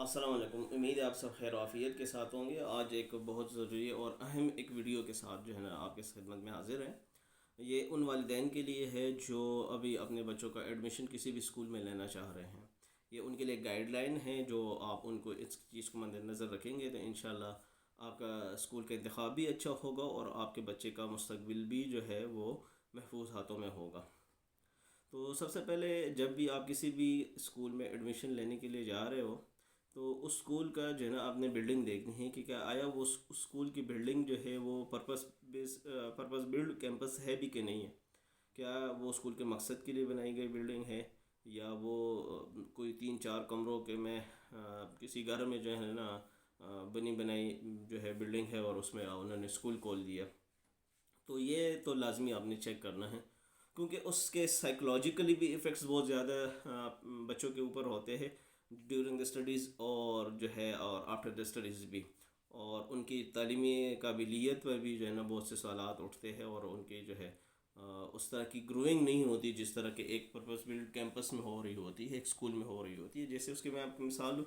السلام علیکم، امید ہے آپ سب خیر و عافیت کے ساتھ ہوں گے۔ آج ایک بہت ضروری اور اہم ایک ویڈیو کے ساتھ جو ہے نا آپ کی خدمت میں حاضر ہے۔ یہ ان والدین کے لیے ہے جو ابھی اپنے بچوں کا ایڈمیشن کسی بھی اسکول میں لینا چاہ رہے ہیں۔ یہ ان کے لیے گائیڈ لائن ہے جو آپ ان کو اس چیز کو مد نظر رکھیں گے تو انشاءاللہ آپ کا اسکول کا انتخاب بھی اچھا ہوگا اور آپ کے بچے کا مستقبل بھی جو ہے وہ محفوظ ہاتھوں میں ہوگا۔ تو سب سے پہلے جب بھی آپ کسی بھی اسکول میں ایڈمیشن لینے کے لیے جا رہے ہو تو اس اسکول کا جو ہے نا آپ نے بلڈنگ دیکھنی ہے کہ کیا آیا وہ اس اسکول کی بلڈنگ جو ہے وہ پرپز بلڈ کیمپس ہے بھی کہ نہیں ہے۔ کیا وہ اسکول کے مقصد کے لیے بنائی گئی بلڈنگ ہے یا وہ کوئی 3 4 کمروں کے میں کسی گھر میں جو ہے نا بنی بنائی جو ہے بلڈنگ ہے اور اس میں انہوں نے اسکول کھول دیا۔ تو یہ تو لازمی آپ نے چیک کرنا ہے کیونکہ اس کے سائیکلوجیکلی بھی ایفیکٹس بہت زیادہ بچوں کے اوپر ہوتے ہیں ڈیورنگ دا اسٹڈیز اور جو ہے اور آفٹر دا اسٹڈیز بھی، اور ان کی تعلیمی قابلیت پر بھی جو ہے نا بہت سے سوالات اٹھتے ہیں اور ان کی جو ہے اس طرح کی گروئنگ نہیں ہوتی جس طرح کہ ایک پرپز بلڈ کیمپس میں ہو رہی ہوتی ہے، ایک اسکول میں ہو رہی ہوتی ہے۔ جیسے اس کی میں آپ کو مثال دوں،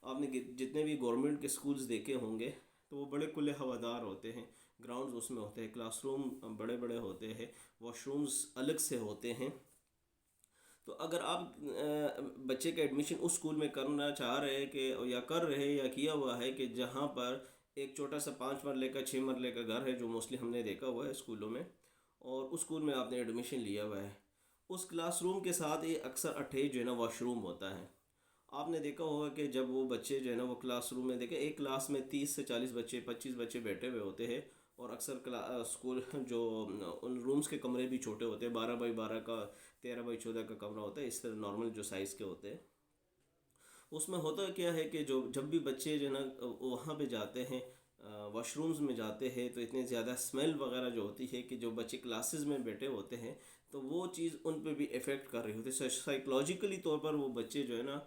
آپ نے جتنے بھی گورنمنٹ کے اسکولز دیکھے ہوں گے تو وہ بڑے کھلے ہوادار ہوتے ہیں، گراؤنڈز اس میں ہوتے ہیں، کلاس روم بڑے بڑے ہوتے ہیں، واش رومز الگ سے ہوتے ہیں۔ تو اگر آپ بچے کا ایڈمیشن اس اسکول میں کرنا چاہ رہے ہیں کہ یا کر رہے یا کیا ہوا ہے کہ جہاں پر ایک چھوٹا سا 5 مرلے کا 6 مرلے کا گھر ہے جو موسٹلی ہم نے دیکھا ہوا ہے اسکولوں میں، اور اس اسکول میں آپ نے ایڈمیشن لیا ہوا ہے، اس کلاس روم کے ساتھ یہ اکثر اٹیچ جو ہے نا واش روم ہوتا ہے۔ آپ نے دیکھا ہوگا کہ جب وہ بچے جو ہے نا وہ کلاس روم میں دیکھیں ایک کلاس میں 30 سے 40 بچے 25 بچے بیٹھے ہوئے ہوتے ہیں، اور اکثر اسکول جو ان رومز کے کمرے بھی چھوٹے ہوتے ہیں، 12 بائی 12 کا 13 بائی 14 کا کمرہ ہوتا ہے، اس طرح نارمل جو سائز کے ہوتے ہیں۔ اس میں ہوتا کیا ہے کہ جب بھی بچے جو ہے نا وہاں پہ جاتے ہیں واش رومز میں جاتے ہیں تو اتنے زیادہ اسمیل وغیرہ جو ہوتی ہے کہ جو بچے کلاسز میں بیٹھے ہوتے ہیں تو وہ چیز ان پہ بھی افیکٹ کر رہی ہوتی ہے، سائیکلوجیکلی طور پر وہ بچے جو ہے نا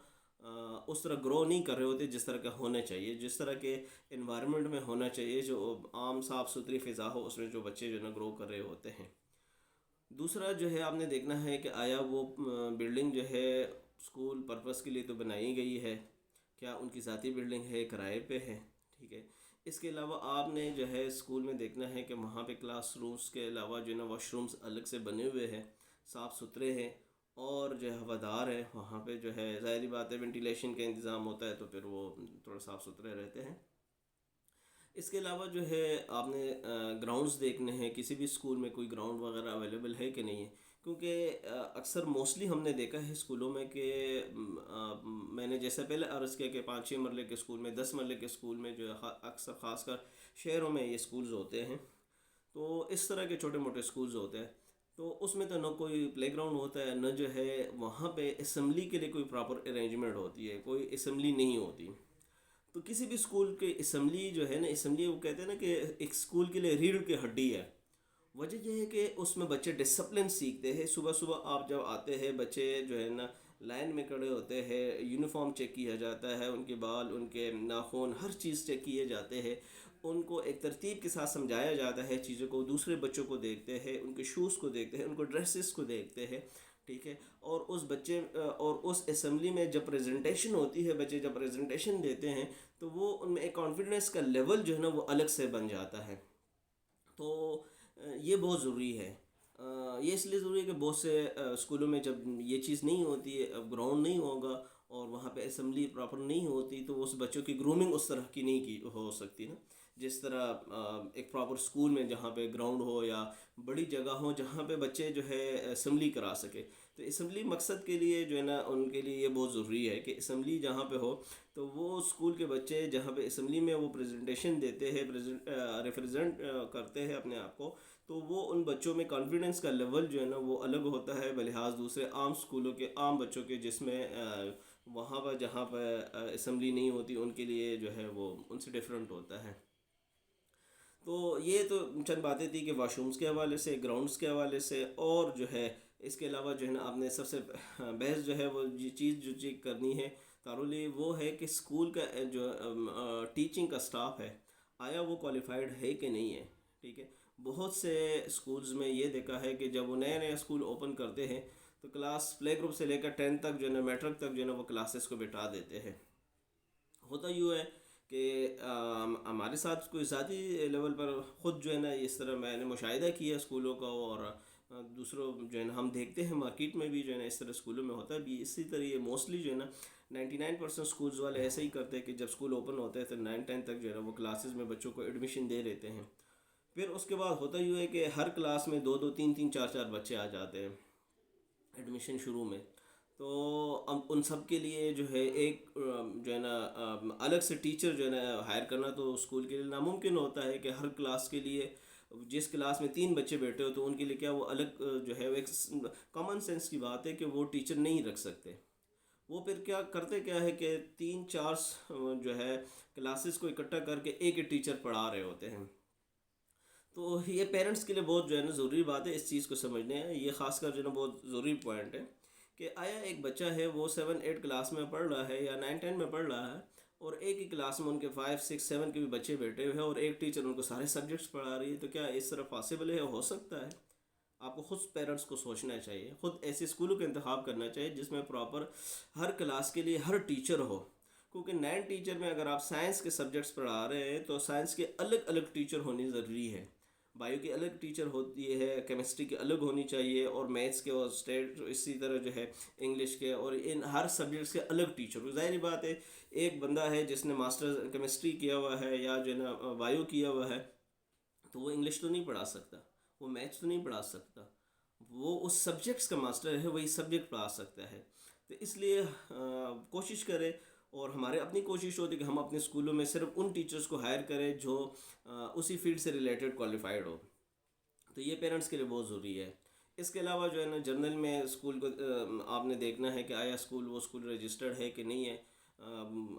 اس طرح گرو نہیں کر رہے ہوتے جس طرح کا ہونا چاہیے، جس طرح کے انوائرمنٹ میں ہونا چاہیے، جو عام صاف ستھری فضا ہو اس میں جو بچے جو ہے نا گرو کر رہے ہوتے ہیں۔ دوسرا جو ہے آپ نے دیکھنا ہے کہ آیا وہ بلڈنگ جو ہے اسکول پرپس کے لیے تو بنائی گئی ہے، کیا ان کی ذاتی بلڈنگ ہے، کرائے پہ ہے، ٹھیک ہے۔ اس کے علاوہ آپ نے جو ہے اسکول میں دیکھنا ہے کہ وہاں پہ کلاس رومز کے علاوہ جو ہے نا واش رومز الگ سے بنے ہوئے ہیں، صاف ستھرے ہیں اور جو ہے ہوادار ہے، وہاں پہ جو ہے ظاہری بات ہے وینٹیلیشن کا انتظام ہوتا ہے تو پھر وہ تھوڑا صاف ستھرے رہتے ہیں۔ اس کے علاوہ جو ہے آپ نے گراؤنڈز دیکھنے ہیں، کسی بھی اسکول میں کوئی گراؤنڈ وغیرہ اویلیبل ہے کہ نہیں ہے، کیونکہ اکثر موسٹلی ہم نے دیکھا ہے اسکولوں میں کہ میں نے جیسے پہلے عرض کیا کہ 5 6 مرلے کے اسکول میں 10 مرلے کے اسکول میں جو ہے اکثر خاص کر شہروں میں یہ اسکولز ہوتے ہیں، تو اس طرح کے چھوٹے موٹے اسکولز ہوتے ہیں، تو اس میں تو نہ کوئی پلے گراؤنڈ ہوتا ہے، نہ جو ہے وہاں پہ اسمبلی کے لیے کوئی پراپر ارینجمنٹ ہوتی ہے، کوئی اسمبلی نہیں ہوتی۔ تو کسی بھی اسکول کے اسمبلی جو ہے نا، اسمبلی وہ کہتے ہیں نا کہ ایک اسکول کے لیے ریڑھ کی ہڈی ہے۔ وجہ یہ ہے کہ اس میں بچے ڈسپلن سیکھتے ہیں، صبح صبح آپ جب آتے ہیں بچے جو ہے نا لائن میں کھڑے ہوتے ہیں، یونیفارم چیک کیا جاتا ہے، ان کے بال ان کے ناخن ہر چیز چیک کیے جاتے ہیں، ان کو ایک ترتیب کے ساتھ سمجھایا جاتا ہے چیزوں کو، دوسرے بچوں کو دیکھتے ہیں، ان کے شوز کو دیکھتے ہیں، ان کو ڈریسز کو دیکھتے ہیں، ٹھیک ہے۔ اور اس بچے اور اس اسمبلی میں جب پریزنٹیشن ہوتی ہے، بچے جب پریزنٹیشن دیتے ہیں تو وہ ان میں ایک کانفیڈنس کا لیول جو ہے نا وہ الگ سے بن جاتا ہے۔ تو یہ بہت ضروری ہے، یہ اس لیے ضروری ہے کہ بہت سے اسکولوں میں جب یہ چیز نہیں ہوتی ہے، گراؤنڈ نہیں ہوگا اور وہاں پہ اسمبلی پراپر نہیں ہوتی تو اس بچوں کی گرومنگ اس طرح کی نہیں کی ہو سکتی نا، جس طرح ایک پراپر اسکول میں جہاں پہ گراؤنڈ ہو یا بڑی جگہ ہو جہاں پہ بچے جو ہے اسمبلی کرا سکے۔ تو اسمبلی مقصد کے لیے جو ہے نا ان کے لیے یہ بہت ضروری ہے کہ اسمبلی جہاں پہ ہو تو وہ اسکول کے بچے جہاں پہ اسمبلی میں وہ پریزنٹیشن دیتے ہیں، ریپرزینٹ کرتے ہیں اپنے آپ کو، تو وہ ان بچوں میں کانفیڈنس کا لیول جو ہے نا وہ الگ ہوتا ہے بلحاظ دوسرے عام اسکولوں کے عام بچوں کے، جس میں وہاں پر جہاں پہ اسمبلی نہیں ہوتی ان کے لیے جو ہے وہ ان سے ڈفرینٹ ہوتا ہے۔ تو یہ تو چند باتیں تھی کہ واش رومز کے حوالے سے، گراؤنڈز کے حوالے سے، اور جو ہے اس کے علاوہ جو ہے نا آپ نے سب سے بحث جو ہے وہ چیز جو چیک کرنی ہے تارلی وہ ہے کہ اسکول کا جو ٹیچنگ کا سٹاف ہے آیا وہ کوالیفائڈ ہے کہ نہیں ہے، ٹھیک ہے۔ بہت سے اسکولز میں یہ دیکھا ہے کہ جب وہ نئے نئے اسکول اوپن کرتے ہیں تو کلاس پلے گروپ سے لے کر 10 تک جو ہے نا میٹرک تک جو ہے نا وہ کلاسز کو بٹھا دیتے ہیں، ہوتا یوں ہے کہ ہمارے ساتھ کوئی ذاتی لیول پر خود جو ہے نا اس طرح میں نے مشاہدہ کیا اسکولوں کا، اور دوسروں جو ہے نا ہم دیکھتے ہیں مارکیٹ میں بھی جو ہے نا اس طرح اسکولوں میں ہوتا ہے بھی اسی طرح. یہ موسٹلی جو ہے نا 99% اسکولز والے ایسے ہی کرتے ہیں کہ جب اسکول اوپن ہوتے ہیں تو 9-10 تک جو ہے نا وہ کلاسز میں بچوں کو ایڈمیشن دے لیتے ہیں. پھر اس کے بعد ہوتا یوں ہے کہ ہر کلاس میں 2-2 3-3 4-4 بچے آ جاتے ہیں ایڈمیشن شروع میں. تو اب ان سب کے لیے جو ہے ایک جو ہے نا الگ سے ٹیچر جو ہے نا ہائر کرنا تو اسکول کے لیے ناممکن ہوتا ہے کہ ہر کلاس کے لیے جس کلاس میں 3 بچے بیٹھے ہو تو ان کے لیے کیا وہ الگ جو ہے ایک کامن سینس کی بات ہے کہ وہ ٹیچر نہیں رکھ سکتے. وہ پھر کیا کرتے کیا ہے کہ 3-4 جو ہے کلاسز کو اکٹھا کر کے ایک ٹیچر پڑھا رہے ہوتے ہیں. تو یہ پیرنٹس کے لیے بہت جو ہے نا ضروری بات ہے اس چیز کو سمجھنے ہیں. یہ خاص کر جو ہے نا بہت ضروری پوائنٹ ہے کہ آیا ایک بچہ ہے وہ 7-8 کلاس میں پڑھ رہا ہے یا 9-10 میں پڑھ رہا ہے، اور ایک ہی کلاس میں ان کے 5-6-7 کے بھی بچے بیٹھے ہوئے ہیں اور ایک ٹیچر ان کو سارے سبجیکٹس پڑھا رہی ہے. تو کیا اس طرح پاسبل ہے؟ ہو سکتا ہے. آپ کو خود پیرنٹس کو سوچنا چاہیے، خود ایسے اسکولوں کا انتخاب کرنا چاہیے جس میں پراپر ہر کلاس کے لیے ہر ٹیچر ہو. کیونکہ 9 ٹیچر میں اگر آپ سائنس کے سبجیکٹس پڑھا رہے ہیں تو سائنس کے الگ الگ ٹیچر ہونی ضروری ہے. بایو کی الگ ٹیچر ہوتی ہے، کیمسٹری کی الگ ہونی چاہیے، اور میتھس کے اور اسٹیٹ اسی طرح جو ہے انگلش کے، اور ان ہر سبجیکٹس کے الگ ٹیچر. ظاہری بات ہے ایک بندہ ہے جس نے ماسٹر کیمسٹری کیا ہوا ہے یا جو ہے نا بایو کیا ہوا ہے تو وہ انگلش تو نہیں پڑھا سکتا، وہ میتھس تو نہیں پڑھا سکتا. وہ اس سبجیکٹس کا ماسٹر ہے، وہی سبجیکٹ پڑھا سکتا ہے. تو اس لیے کوشش کریں، اور ہمارے اپنی کوشش ہوتی ہے کہ ہم اپنے اسکولوں میں صرف ان ٹیچرز کو ہائر کریں جو اسی فیلڈ سے ریلیٹڈ کوالیفائڈ ہو. تو یہ پیرنٹس کے لیے بہت ضروری ہے. اس کے علاوہ جو ہے نا جنرل میں اسکول کو آپ نے دیکھنا ہے کہ آیا اسکول وہ اسکول رجسٹرڈ ہے کہ نہیں ہے،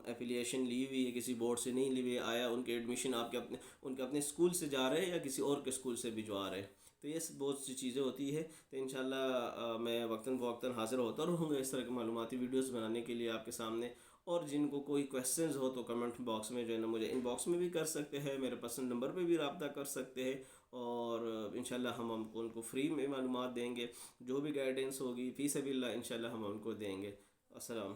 ایفیلیشن لی ہوئی ہے کسی بورڈ سے نہیں لی ہوئی ہے، آیا ان کے ایڈمیشن آپ کے ان کے اپنے اسکول سے جا رہے ہیں یا کسی اور کے اسکول سے بھجوا رہے ہیں. تو یہ بہت سی چیزیں ہوتی ہے. تو انشاءاللہ میں وقتاً فوقتاً حاضر ہوتا رہوں گا اس طرح کے معلوماتی ویڈیوز بنانے کے لیے آپ کے سامنے. اور جن کو کوئی کویسچنز ہو تو کمنٹ باکس میں جو ہے نا مجھے ان باکس میں بھی کر سکتے ہیں، میرے پرسنل نمبر پہ بھی رابطہ کر سکتے ہیں. اور انشاءاللہ ہم ان کو فری میں معلومات دیں گے، جو بھی گائیڈنس ہوگی فی سبیل اللہ انشاءاللہ ہم ان کو دیں گے. السلام.